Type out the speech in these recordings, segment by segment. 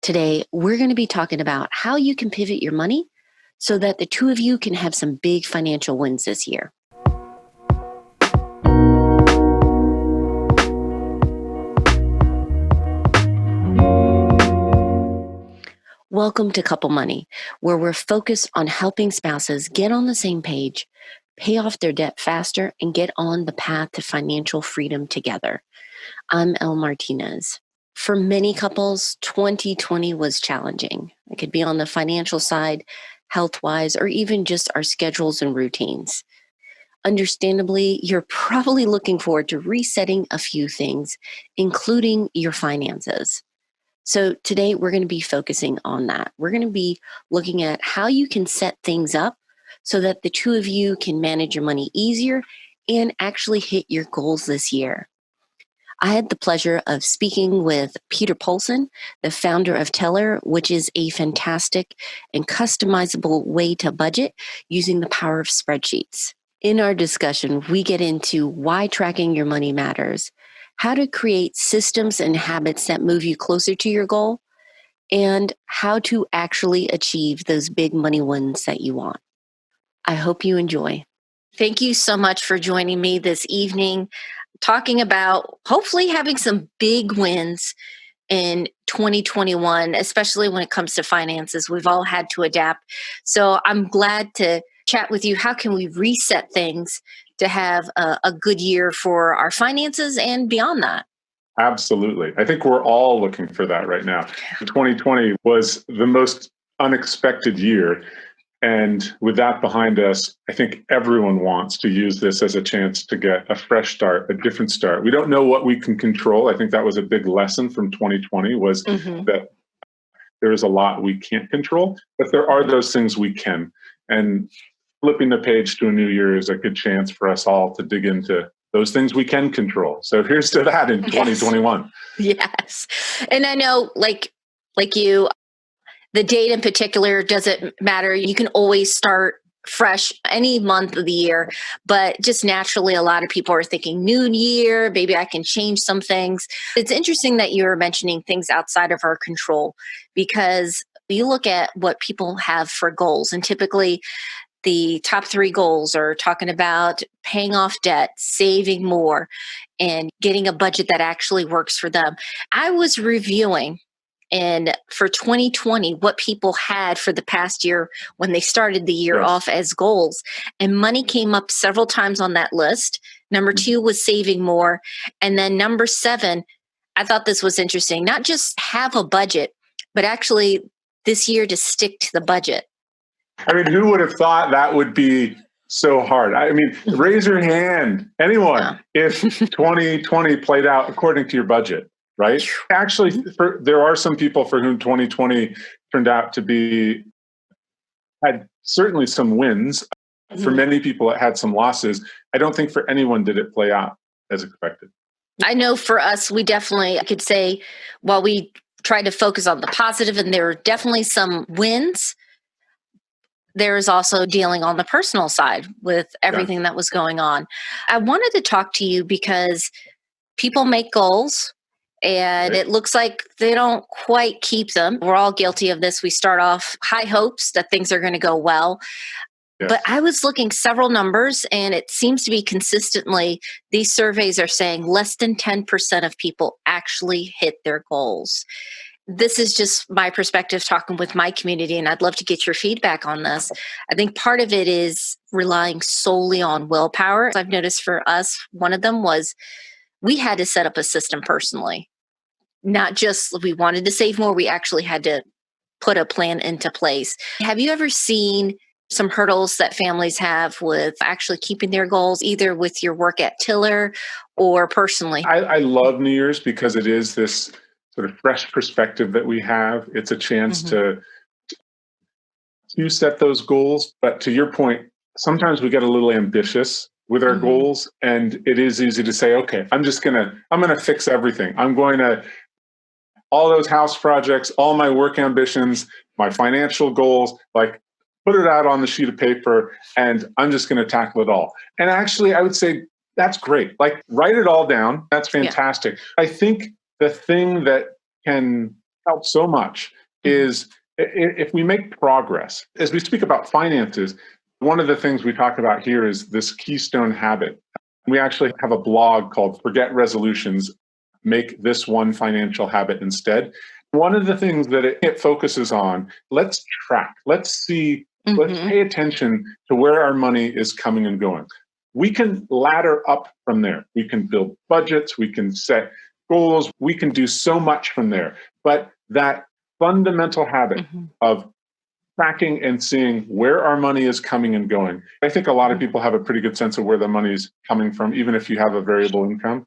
Today, we're going to be talking about how you can pivot your money so that the two of you can have some big financial wins this year. Welcome to Couple Money, where we're focused on helping spouses get on the same page, pay off their debt faster, and get on the path to financial freedom together. I'm Elle Martinez. For many couples, 2020 was challenging. It could be on the financial side, health-wise, or even just our schedules and routines. Understandably, you're probably looking forward to resetting a few things, including your finances. So today we're going to be focusing on that. We're going to be looking at how you can set things up so that the two of you can manage your money easier and actually hit your goals this year. I had the pleasure of speaking with Peter Polson, the founder of Teller, which is a fantastic and customizable way to budget using the power of spreadsheets. In our discussion, we get into why tracking your money matters, how to create systems and habits that move you closer to your goal, and how to actually achieve those big money wins that you want. I hope you enjoy. Thank you so much for joining me this evening, talking about hopefully having some big wins in 2021, especially when it comes to finances. We've all had to adapt. So I'm glad to chat with you. How can we reset things to have a good year for our finances and beyond that? Absolutely. I think we're all looking for that right now. 2020 was the most unexpected year. And with that behind us, I think everyone wants to use this as a chance to get a fresh start, a different start. We don't know what we can control. I think that was a big lesson from 2020 was that there is a lot we can't control, but there are those things we can. And flipping the page to a new year is a good chance for us all to dig into those things we can control. So here's to that in 2021. Yes. And I know like you, the date in particular doesn't matter. You can always start fresh any month of the year, but just naturally, a lot of people are thinking new year, maybe I can change some things. It's interesting that you're mentioning things outside of our control, because you look at what people have for goals, and typically the top 3 goals are talking about paying off debt, saving more, and getting a budget that actually works for them. I was reviewing for 2020, what people had for the past year when they started the year off as goals. And money came up several times on that list. Number 2 was saving more. And then number 7, I thought this was interesting, not just have a budget, but actually this year to stick to the budget. I mean, who would have thought that would be so hard? I mean, raise your hand, anyone, if 2020 played out according to your budget. Right? Actually, there are some people for whom 2020 turned out to be, had certainly some wins. For many people, it had some losses. I don't think for anyone did it play out as expected. I know for us, we definitely, I could say, while we tried to focus on the positive, and there were definitely some wins, there's also dealing on the personal side with everything that was going on. I wanted to talk to you because people make goals, and it looks like they don't quite keep them. We're all guilty of this. We start off high hopes that things are going to go well. Yes. But I was looking several numbers, and it seems to be consistently, these surveys are saying less than 10% of people actually hit their goals. This is just my perspective talking with my community, and I'd love to get your feedback on this. I think part of it is relying solely on willpower. I've noticed for us, one of them was we had to set up a system personally. Not just we wanted to save more, we actually had to put a plan into place. Have you ever seen some hurdles that families have with actually keeping their goals, either with your work at Tiller or personally? I love New Year's because it is this sort of fresh perspective that we have. It's a chance to set those goals. But to your point, sometimes we get a little ambitious with our goals, and it is easy to say, okay, I'm going to fix everything. I'm going to, all those house projects, all my work ambitions, my financial goals, like put it out on the sheet of paper, and I'm just going to tackle it all. And actually, I would say that's great. Like, write it all down. That's fantastic. I think the thing that can helps so much is if we make progress. As we speak about finances, one of the things we talk about here is this keystone habit. We actually have a blog called Forget Resolutions, Make This One Financial Habit Instead. One of the things that it focuses on, let's track, let's see, let's pay attention to where our money is coming and going. We can ladder up from there. We can build budgets, we can set goals, we can do so much from there. But that fundamental habit of tracking and seeing where our money is coming and going. I think a lot of people have a pretty good sense of where the money is coming from, even if you have a variable income.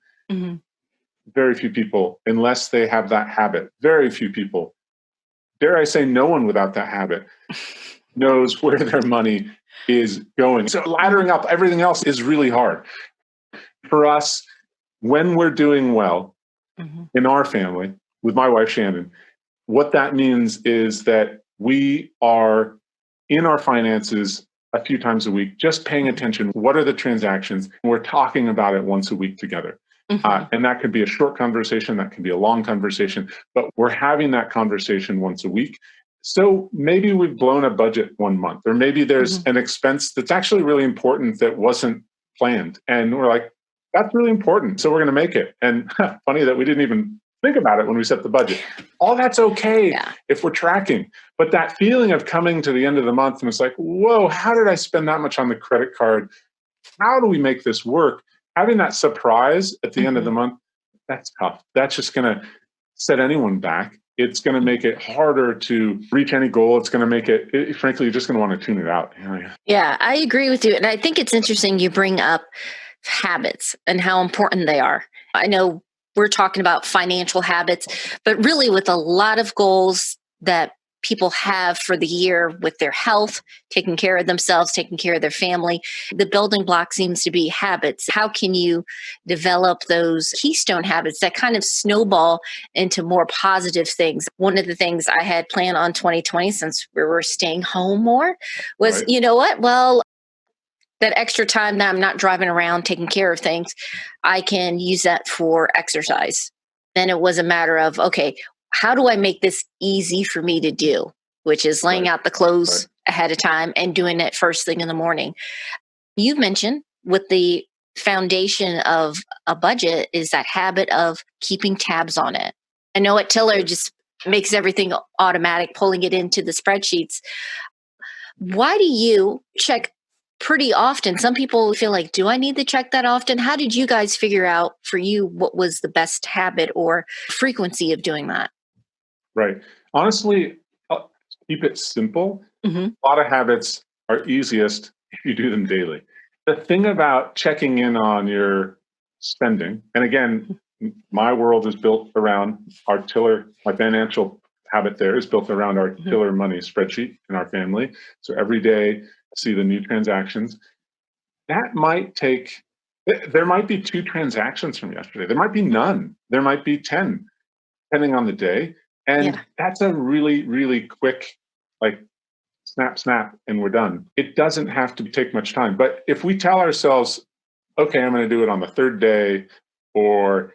Very few people, unless they have that habit, very few people, dare I say no one without that habit, knows where their money is going. So laddering up everything else is really hard. For us, when we're doing well in our family, with my wife, Shannon, what that means is that we are in our finances a few times a week, just paying attention. What are the transactions? We're talking about it once a week together. And that could be a short conversation, that can be a long conversation, but we're having that conversation once a week. So maybe we've blown a budget one month, or maybe there's an expense that's actually really important that wasn't planned. And we're like, that's really important, so we're going to make it. And funny that we didn't even think about it when we set the budget. All that's okay if we're tracking. But that feeling of coming to the end of the month and it's like, whoa, how did I spend that much on the credit card? How do we make this work? Having that surprise at the end of the month, that's tough. That's just going to set anyone back. It's going to make it harder to reach any goal. It's going to make it, frankly, you're just going to want to tune it out. Yeah, I agree with you. And I think it's interesting you bring up habits and how important they are. I know we're talking about financial habits, but really with a lot of goals that people have for the year with their health, taking care of themselves, taking care of their family, the building block seems to be habits. How can you develop those keystone habits that kind of snowball into more positive things? One of the things I had planned on 2020, since we were staying home more, was, you know what? Well, that extra time that I'm not driving around taking care of things, I can use that for exercise. Then it was a matter of, okay, how do I make this easy for me to do? Which is laying out the clothes ahead of time and doing it first thing in the morning. You mentioned with the foundation of a budget is that habit of keeping tabs on it. I know at Tiller just makes everything automatic, pulling it into the spreadsheets. Why do you check pretty often? Some people feel like, do I need to check that often? How did you guys figure out for you what was the best habit or frequency of doing that? Right. Honestly, I'll keep it simple. A lot of habits are easiest if you do them daily. The thing about checking in on your spending, and again, my world is built around our Tiller, my financial habit there is built around our Tiller money spreadsheet in our family. So every day, see the new transactions. That might take, there might be 2 transactions from yesterday. There might be none. There might be 10, depending on the day. And that's a really, really quick, like, snap, and we're done. It doesn't have to take much time. But if we tell ourselves, okay, I'm going to do it on the 3rd day, or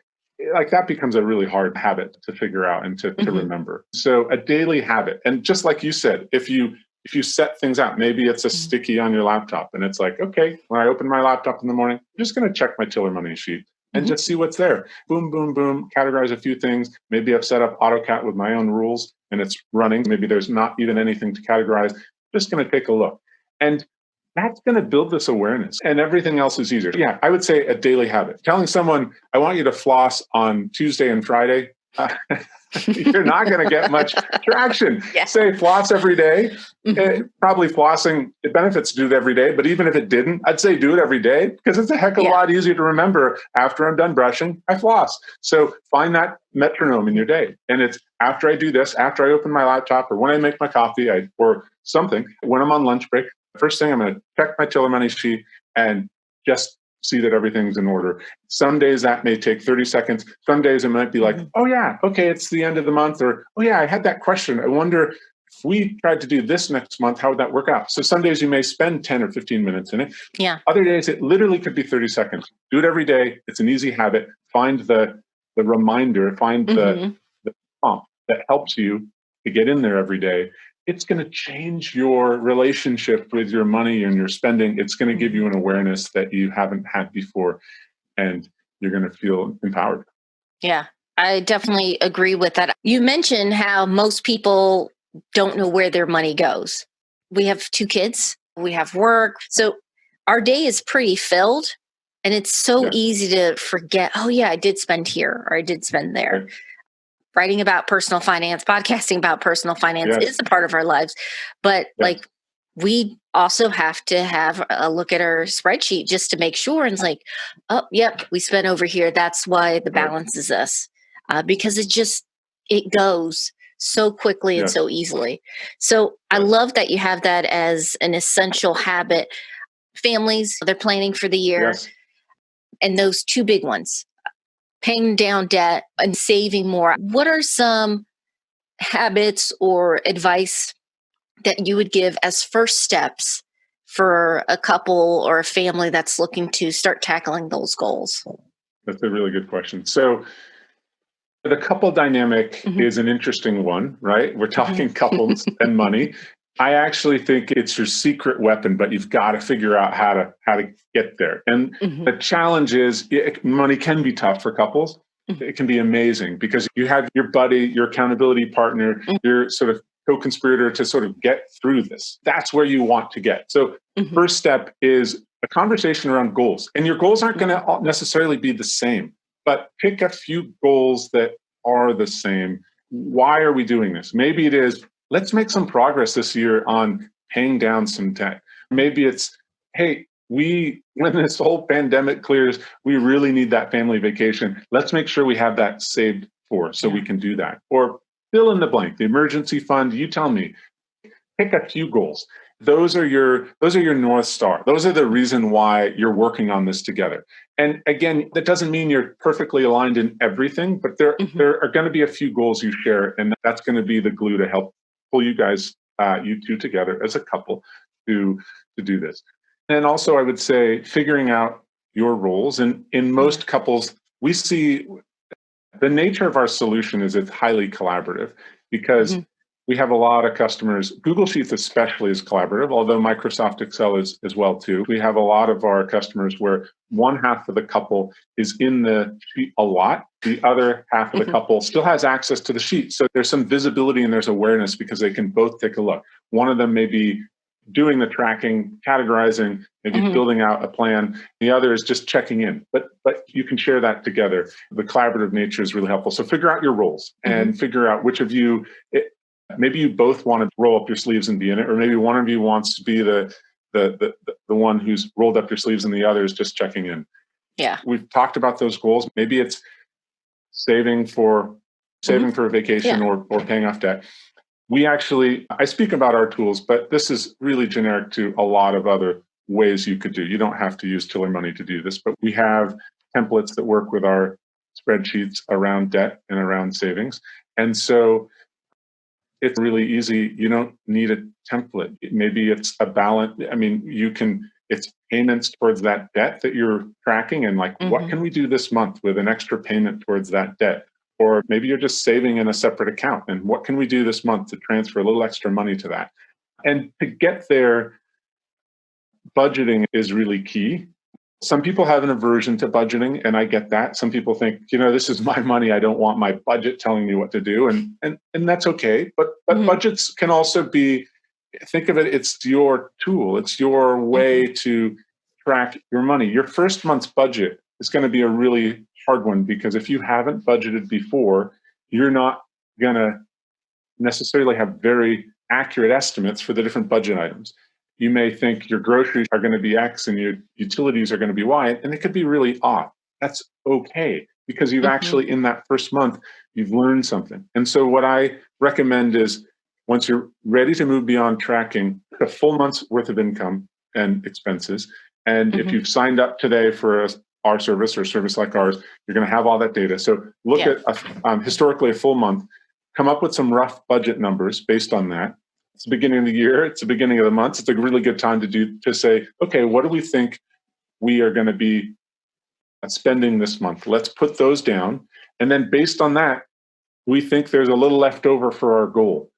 like that becomes a really hard habit to figure out and to remember. So a daily habit. And just like you said, if you set things out, maybe it's a sticky on your laptop and it's like, okay, when I open my laptop in the morning, I'm just going to check my Tiller money sheet and just see what's there. Boom, boom, boom, categorize a few things. Maybe I've set up AutoCat with my own rules and it's running. Maybe there's not even anything to categorize. Just going to take a look. And that's going to build this awareness and everything else is easier. Yeah, I would say a daily habit. Telling someone, I want you to floss on Tuesday and Friday, you're not going to get much traction. Say floss every day. Probably flossing, it benefits to do it every day. But even if it didn't, I'd say do it every day because it's a heck of a lot easier to remember. After I'm done brushing, I floss. So find that metronome in your day. And it's after I do this, after I open my laptop or when I make my coffee or something, when I'm on lunch break, first thing I'm going to check my Tiller money sheet and just see that everything's in order. Some days that may take 30 seconds. Some days it might be like, oh yeah, okay, it's the end of the month. Or, oh yeah, I had that question. I wonder if we tried to do this next month, how would that work out? So some days you may spend 10 or 15 minutes in it. Other days it literally could be 30 seconds. Do it every day. It's an easy habit. Find the reminder, find the prompt that helps you to get in there every day, it's going to change your relationship with your money and your spending. It's going to give you an awareness that you haven't had before, and you're going to feel empowered. Yeah, I definitely agree with that. You mentioned how most people don't know where their money goes. We have 2 kids, we have work. So our day is pretty filled, and it's so Yes. easy to forget, oh, yeah, I did spend here or I did spend there. Right. Writing about personal finance, podcasting about personal finance Yes. is a part of our lives. But Yes. like, we also have to have a look at our spreadsheet just to make sure. And it's like, oh, yep, we spent over here. That's why the Right. balance is this. Because it goes so quickly and Yes. so easily. So I Yes. love that you have that as an essential habit. Families, they're planning for the year, Yes. and those 2 big ones, paying down debt and saving more. What are some habits or advice that you would give as first steps for a couple or a family that's looking to start tackling those goals? That's a really good question. So the couple dynamic Mhm, is an interesting one, right? We're mhm. talking couples and money. I actually think it's your secret weapon, but you've got to figure out how to get there. And Mhm, the challenge is money can be tough for couples. mhm, It can be amazing because you have your buddy, your accountability partner, your sort of co-conspirator to sort of get through this. That's where you want to get. So mhm, first step is a conversation around goals. And your goals aren't going mhm, to necessarily be the same, but pick a few goals that are the same. Why are we doing this? Maybe it is, let's make some progress this year on paying down some debt. Maybe it's, hey, when this whole pandemic clears, we really need that family vacation. Let's make sure we have that saved for so yeah. we can do that. Or fill in the blank, the emergency fund, you tell me. Pick a few goals. Those are your North Star. Those are the reason why you're working on this together. And again, that doesn't mean you're perfectly aligned in everything, but there Mhm, there are going to be a few goals you share, and that's going to be the glue to help pull you two together as a couple to do this. And also, I would say figuring out your roles. And in yeah. most couples, we see the nature of our solution is it's highly collaborative because Mhm, we have a lot of customers. Google Sheets especially is collaborative, although Microsoft Excel is as well too. We have a lot of our customers where one half of the couple is in the sheet a lot. The other half of the mhm, couple still has access to the sheet. So there's some visibility and there's awareness because they can both take a look. One of them may be doing the tracking, categorizing, maybe mhm, building out a plan. The other is just checking in. But you can share that together. The collaborative nature is really helpful. So figure out your roles mhm. and figure out which of you. Maybe you both want to roll up your sleeves and be in it, or maybe one of you wants to be the one who's rolled up your sleeves and the other is just checking in. Yeah. We've talked about those goals. Maybe it's saving for Mhm, saving for a vacation yeah. or paying off debt. I speak about our tools, but this is really generic to a lot of other ways you could do. You don't have to use Tiller Money to do this, but we have templates that work with our spreadsheets around debt and around savings. And so it's really easy. You don't need a template. Maybe it's a balance. I mean, it's payments towards that debt that you're tracking and like, what Mhm, can we do this month with an extra payment towards that debt? Or maybe you're just saving in a separate account. And what can we do this month to transfer a little extra money to that? And to get there, budgeting is really key. Some people have an aversion to budgeting, and I get that. Some people think, this is my money. I don't want my budget telling me what to do, and that's okay. But mhm, budgets can also be. Think of it. It's your tool. It's your way mhm, to track your money. Your first month's budget is going to be a really hard one because if you haven't budgeted before, you're not going to necessarily have very accurate estimates for the different budget items. You may think your groceries are going to be X and your utilities are going to be Y, and it could be really odd. That's okay because you've mhm, actually, in that first month, you've learned something. And so, what I recommend is once you're ready to move beyond tracking, a full month's worth of income and expenses. And if mhm. you've signed up today for our service or a service like ours, you're going to have all that data. So, look Yeah. at historically a full month, come up with some rough budget numbers based on that. It's the beginning of the year, it's the beginning of the month. It's a really good time to say, okay, what do we think we are going to be spending this month? Let's put those down. And then based on that, we think there's a little left over for our goal.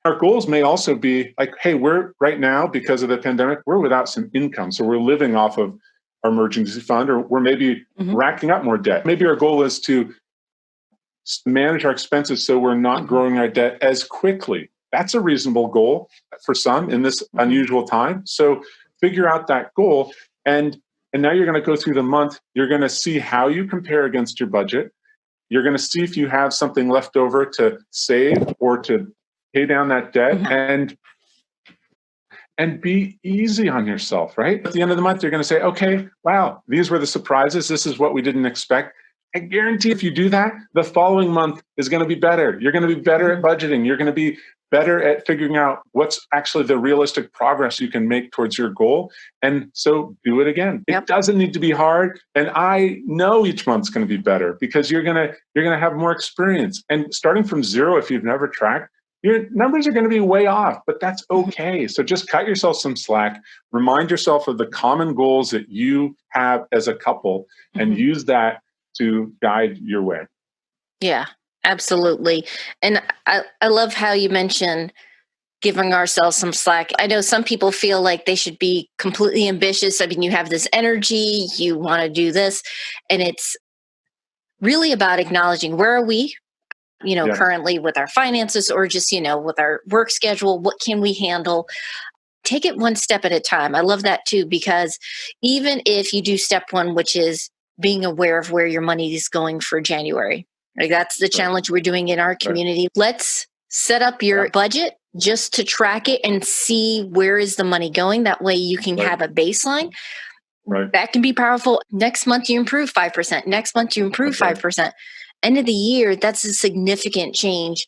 Our goals may also be like, hey, we're right now, because of the pandemic, we're without some income. So we're living off of our emergency fund, or we're maybe racking up more debt. Maybe our goal is to manage our expenses so we're not growing our debt as quickly. That's a reasonable goal for some in this unusual time. So figure out that goal. And now you're going to go through the month. You're going to see how you compare against your budget. You're going to see if you have something left over to save or to pay down that debt, and be easy on yourself, right? At the end of the month, you're going to say, okay, wow, these were the surprises. This is what we didn't expect. I guarantee if you do that, the following month is going to be better. You're going to be better at budgeting. You're going to be better at figuring out what's actually the realistic progress you can make towards your goal. And so do it again. It doesn't need to be hard. And I know each month's going to be better because you're going to have more experience. And starting from zero, if you've never tracked, your numbers are going to be way off, but that's okay. So just cut yourself some slack. Remind yourself of the common goals that you have as a couple and use that to guide your way. Yeah, absolutely. And I love how you mentioned giving ourselves some slack. I know some people feel like they should be completely ambitious. I mean, you have this energy, you want to do this, and it's really about acknowledging where are we, currently with our finances, or just, with our work schedule, what can we handle? Take it one step at a time. I love that too, because even if you do step one, which is being aware of where your money is going for January, like that's the challenge we're doing in our community. Let's set up your budget just to track it and see where is the money going. That way you can have a baseline. That can be powerful. Next month you improve 5%. Next month you improve 5%. End of the year, that's a significant change.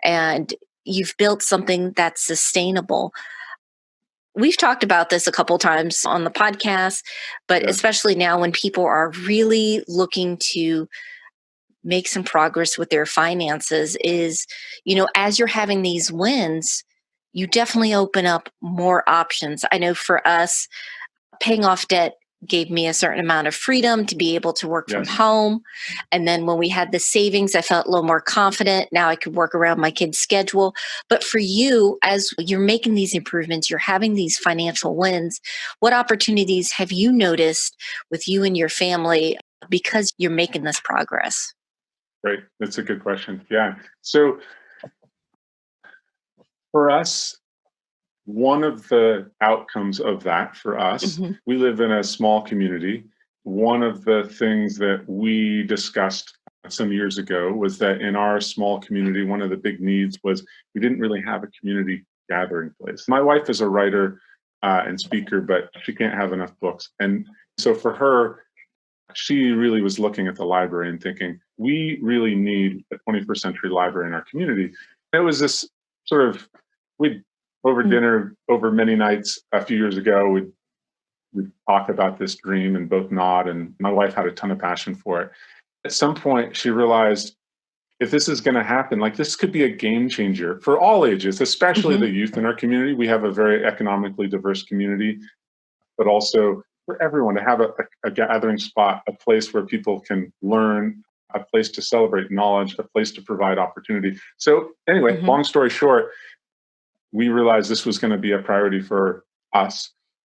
And you've built something that's sustainable. We've talked about this a couple times on the podcast, but especially now when people are really looking to make some progress with their finances is, as you're having these wins, you definitely open up more options. I know for us, paying off debt gave me a certain amount of freedom to be able to work from home. And then when we had the savings, I felt a little more confident. Now I could work around my kids' schedule. But for you, as you're making these improvements, you're having these financial wins, what opportunities have you noticed with you and your family because you're making this progress? Right. That's a good question. Yeah. So for us, one of the outcomes of that for us, we live in a small community. One of the things that we discussed some years ago was that in our small community, one of the big needs was we didn't really have a community gathering place. My wife is a writer and speaker, but she can't have enough books. And so for her, she really was looking at the library and thinking, we really need a 21st century library in our community. It was this sort of, we'd over dinner, over many nights a few years ago, we'd talk about this dream and both nod, and my wife had a ton of passion for it. At some point, she realized if this is going to happen, like this could be a game changer for all ages, especially the youth in our community. We have a very economically diverse community, but also for everyone to have a gathering spot, a place where people can learn, a place to celebrate knowledge, a place to provide opportunity. So anyway, long story short, we realized this was going to be a priority for us.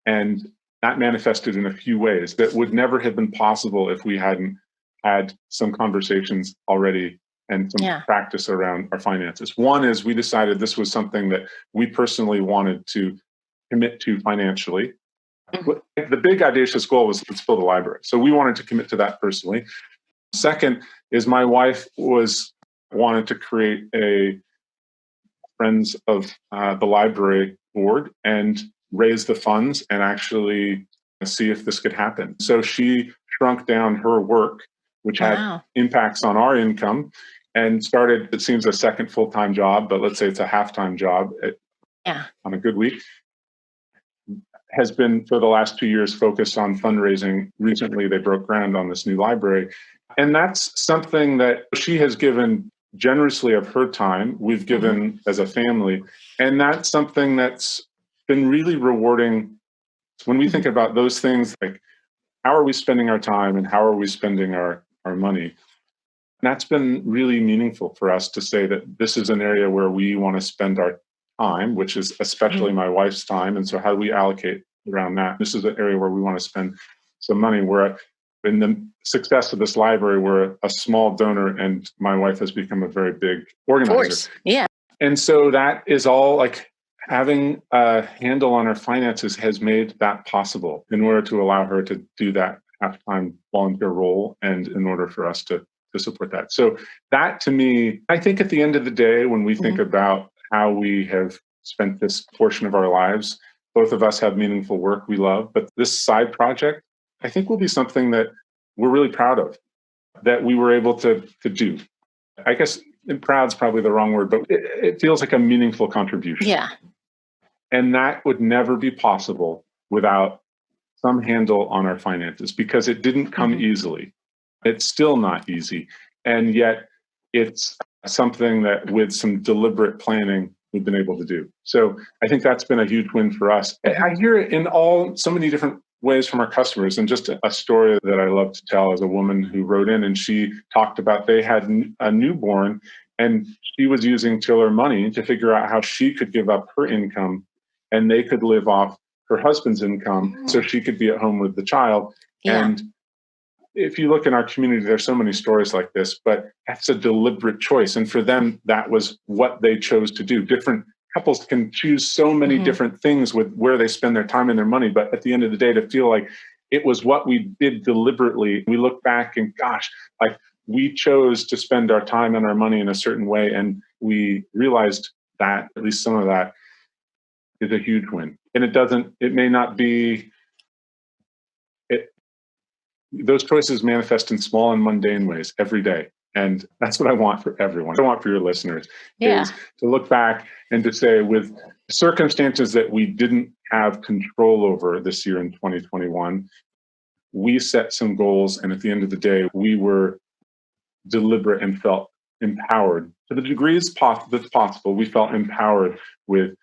And that manifested in a few ways that would never have been possible if we hadn't had some conversations already and some practice around our finances. One is we decided this was something that we personally wanted to commit to financially. The big audacious goal was let's build a library. So we wanted to commit to that personally. Second is my wife wanted to create a Friends of the Library board and raise the funds and actually see if this could happen. So she shrunk down her work, which had impacts on our income, and started, it seems, a second full-time job, but let's say it's a half-time job on a good week. Has been for the last 2 years focused on fundraising. Recently, they broke ground on this new library. And that's something that she has given generously of her time. We've given as a family. And that's something that's been really rewarding when we think about those things, like how are we spending our time and how are we spending our money? That's been really meaningful for us to say that this is an area where we want to spend our time, which is especially my wife's time. And so how do we allocate around that? This is an area where we want to spend some money. We're in the success of this library, we're a small donor, and my wife has become a very big organizer. Yeah. And so that is all like having a handle on our finances has made that possible in order to allow her to do that half-time volunteer role and in order for us to support that. So that to me, I think at the end of the day, when we think about how we have spent this portion of our lives, both of us have meaningful work we love, but this side project, I think will be something that we're really proud of, that we were able to do. I guess proud's probably the wrong word, but it feels like a meaningful contribution. Yeah. And that would never be possible without some handle on our finances because it didn't come easily. It's still not easy. And yet it's something that with some deliberate planning, we've been able to do. So I think that's been a huge win for us. I hear it in so many different ways from our customers. And just a story that I love to tell is a woman who wrote in and she talked about they had a newborn and she was using Tiller money to figure out how she could give up her income and they could live off her husband's income so she could be at home with the child. Yeah. And if you look in our community, there's so many stories like this, but that's a deliberate choice. And for them, that was what they chose to do. Different couples can choose so many different things with where they spend their time and their money. But at the end of the day, to feel like it was what we did deliberately, we look back and gosh, like we chose to spend our time and our money in a certain way. And we realized that at least some of that is a huge win. And it may not be, those choices manifest in small and mundane ways every day. And that's what I want for everyone. I want for your listeners is to look back and to say with circumstances that we didn't have control over this year in 2021, we set some goals. And at the end of the day, we were deliberate and felt empowered to the degrees that's possible. We felt empowered with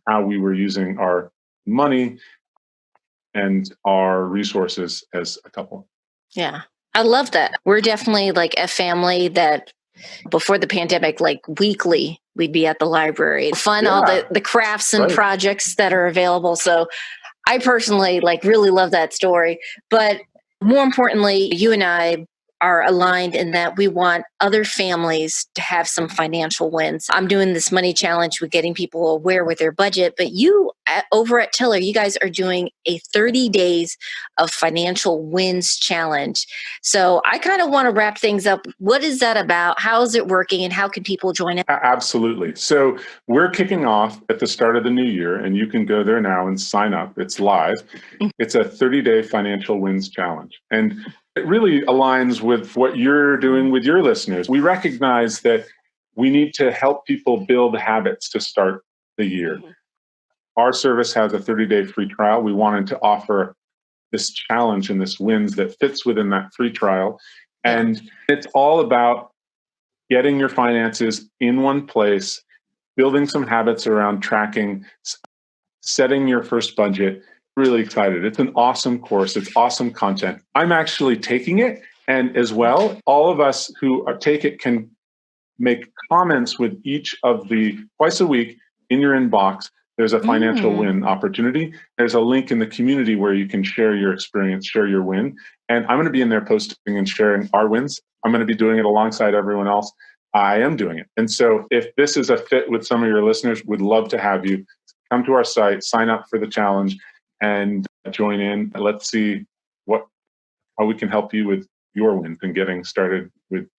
how we were using our money and our resources as a couple. Yeah. I love that. We're definitely like a family that before the pandemic, like weekly, we'd be at the library, fund all the crafts and projects that are available. So I personally like really love that story. But more importantly, you and I are aligned in that we want other families to have some financial wins. I'm doing this money challenge with getting people aware with their budget, but you over at Tiller, you guys are doing a 30 days of financial wins challenge. So I kind of want to wrap things up. What is that about? How is it working and how can people join it? Absolutely. So we're kicking off at the start of the new year and you can go there now and sign up. It's live. It's a 30-day financial wins challenge. And it really aligns with what you're doing with your listeners. We recognize that we need to help people build habits to start the year. Our service has a 30-day free trial. We wanted to offer this challenge and this wins that fits within that free trial. And it's all about getting your finances in one place, building some habits around tracking, setting your first budget. Really excited. It's an awesome course. It's awesome content. I'm actually taking it. And as well, all of us who take it can make comments with each of twice a week in your inbox. There's a financial win opportunity. There's a link in the community where you can share your experience, share your win. And I'm going to be in there posting and sharing our wins. I'm going to be doing it alongside everyone else. I am doing it. And so if this is a fit with some of your listeners, we'd love to have you come to our site, sign up for the challenge and join in. Let's see how we can help you with your wins and getting started with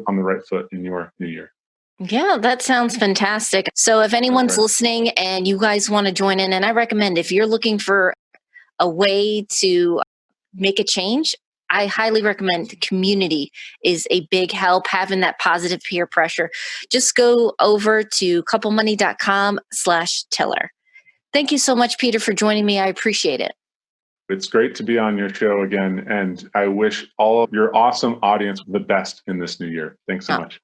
on the right foot in your new year. Yeah, that sounds fantastic. So if anyone's listening and you guys want to join in, and I recommend if you're looking for a way to make a change, I highly recommend the community is a big help, having that positive peer pressure. Just go over to couplemoney.com/Tiller. Thank you so much, Peter, for joining me. I appreciate it. It's great to be on your show again. And I wish all of your awesome audience the best in this new year. Thanks so much.